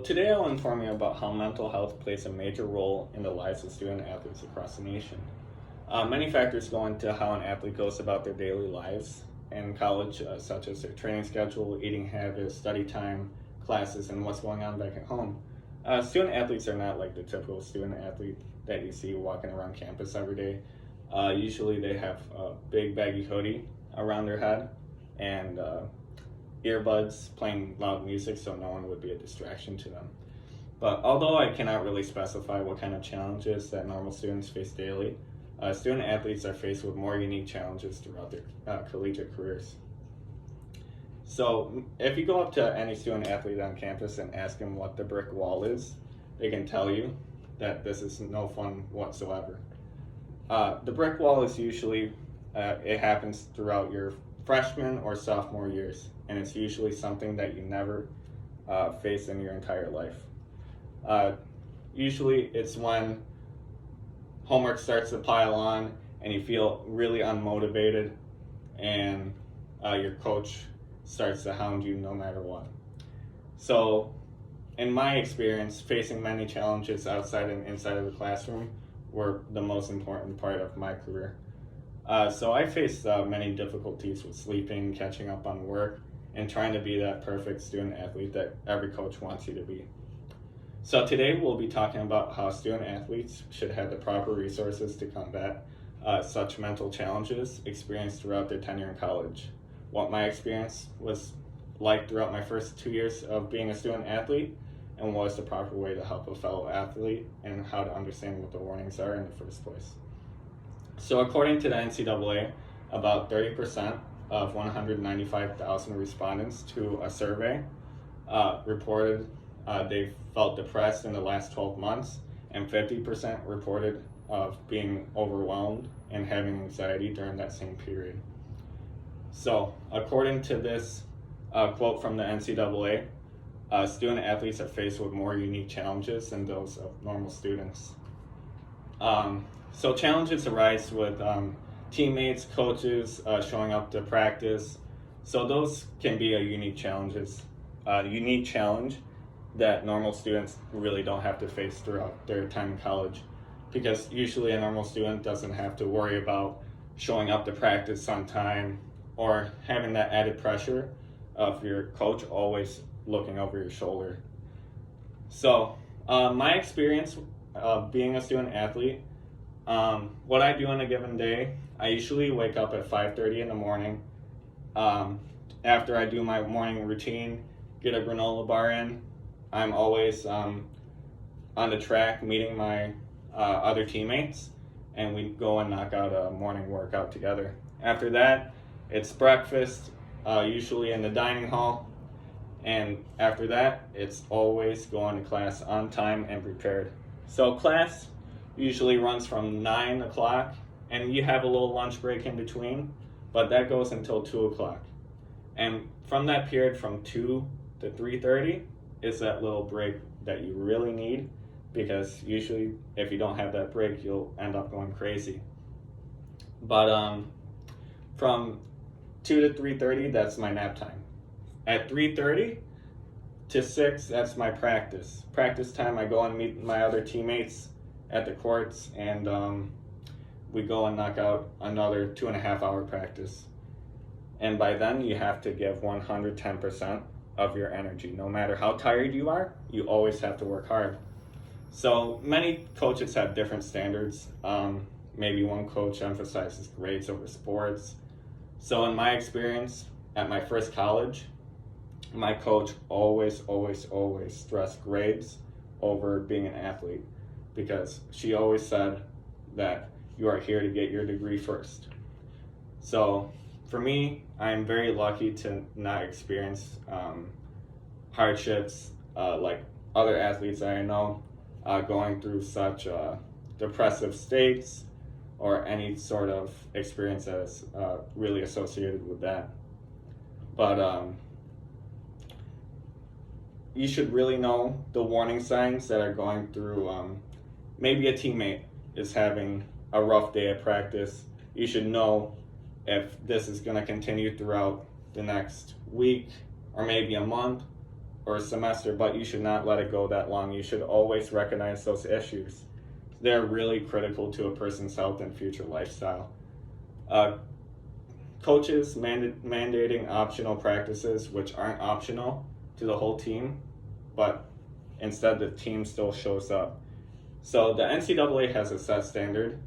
Today I'll inform you about how mental health plays a major role in the lives of student athletes across the nation. Many factors go into how an athlete goes about their daily lives in college, such as their training schedule, eating habits, study time, classes, and what's going on back at home. Student athletes are not like the typical student athlete that you see walking around campus every day. Usually they have a big baggy hoodie around their head and earbuds playing loud music so no one would be a distraction to them. But although I cannot really specify what kind of challenges that normal students face daily, student athletes are faced with more unique challenges throughout their collegiate careers. So if you go up to any student athlete on campus and ask them what the brick wall is, they can tell you that this is no fun whatsoever. The brick wall is usually, it happens throughout your freshman or sophomore years, and it's usually something that you never face in your entire life. Usually it's when homework starts to pile on and you feel really unmotivated and your coach starts to hound you no matter what. So in my experience, facing many challenges outside and inside of the classroom were the most important part of my career. So I faced many difficulties with sleeping, catching up on work, and trying to be that perfect student athlete that every coach wants you to be. So today we'll be talking about how student athletes should have the proper resources to combat such mental challenges experienced throughout their tenure in college, what my experience was like throughout my first 2 years of being a student athlete, and what is the proper way to help a fellow athlete, and how to understand what the warnings are in the first place. So according to the NCAA, about 30% of 195,000 respondents to a survey reported they felt depressed in the last 12 months, and 50% reported of being overwhelmed and having anxiety during that same period. So according to this quote from the NCAA, student athletes are faced with more unique challenges than those of normal students. So challenges arise with teammates, coaches showing up to practice. So those can be a unique challenge that normal students really don't have to face throughout their time in college, because usually a normal student doesn't have to worry about showing up to practice on time or having that added pressure of your coach always looking over your shoulder. So my experience being a student athlete, what I do on a given day, I usually wake up at 5:30 in the morning. After I do my morning routine, get a granola bar in, I'm always on the track meeting my other teammates, and we go and knock out a morning workout together. After that, it's breakfast, usually in the dining hall, and after that, it's always going to class on time and prepared. So class usually runs from 9 o'clock, and you have a little lunch break in between, but that goes until 2 o'clock. And from that period from 2 to 3:30 is that little break that you really need, because usually if you don't have that break, you'll end up going crazy. But from 2 to 3:30, that's my nap time. At 3:30 to 6, that's my practice. Practice time, I go and meet my other teammates at the courts, and we go and knock out another 2.5 hour practice. And by then, you have to give 110% of your energy. No matter how tired you are, you always have to work hard. So many coaches have different standards. Maybe one coach emphasizes grades over sports. So in my experience, at my first college, my coach always stressed grades over being an athlete, because she always said that you are here to get your degree first. So for me, I'm very lucky to not experience hardships like other athletes that I know going through such depressive states or any sort of experience that is really associated with that. But you should really know the warning signs that are going through. Maybe a teammate is having a rough day at practice. You should know if this is going to continue throughout the next week or maybe a month, or a semester, but you should not let it go that long. You should always recognize those issues. They're really critical to a person's health and future lifestyle. Coaches mandating optional practices, which aren't optional to the whole team, but instead the team still shows up. So the NCAA has a set standard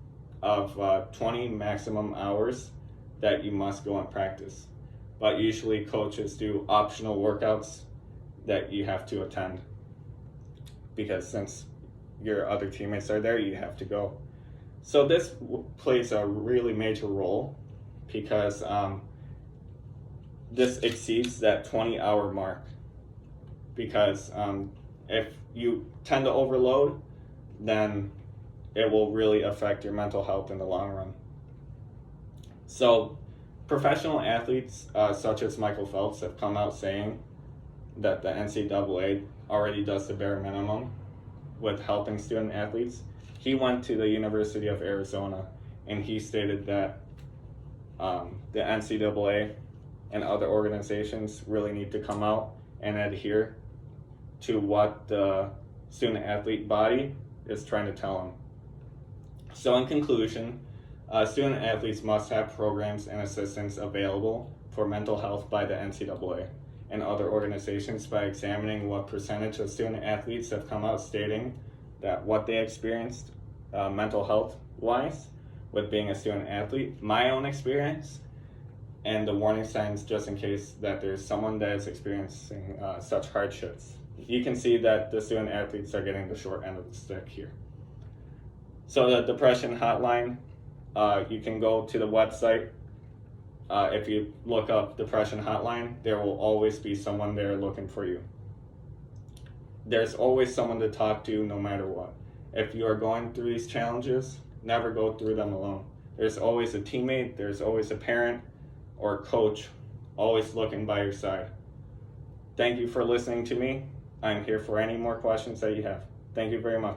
of 20 maximum hours that you must go and practice. But usually coaches do optional workouts that you have to attend, because since your other teammates are there, you have to go. So this plays a really major role because this exceeds that 20-hour mark. Because if you tend to overload, then it will really affect your mental health in the long run. So professional athletes such as Michael Phelps have come out saying that the NCAA already does the bare minimum with helping student athletes. He went to the University of Arizona and he stated that the NCAA and other organizations really need to come out and adhere to what the student athlete body is trying to tell them. So in conclusion, student athletes must have programs and assistance available for mental health by the NCAA and other organizations by examining what percentage of student athletes have come out stating that what they experienced mental health wise with being a student athlete, my own experience, and the warning signs just in case that there's someone that is experiencing such hardships. You can see that the student athletes are getting the short end of the stick here. So the depression hotline, you can go to the website. If you look up depression hotline, there will always be someone there looking for you. There's always someone to talk to no matter what. If you are going through these challenges, never go through them alone. There's always a teammate, there's always a parent or coach always looking by your side. Thank you for listening to me. I'm here for any more questions that you have. Thank you very much.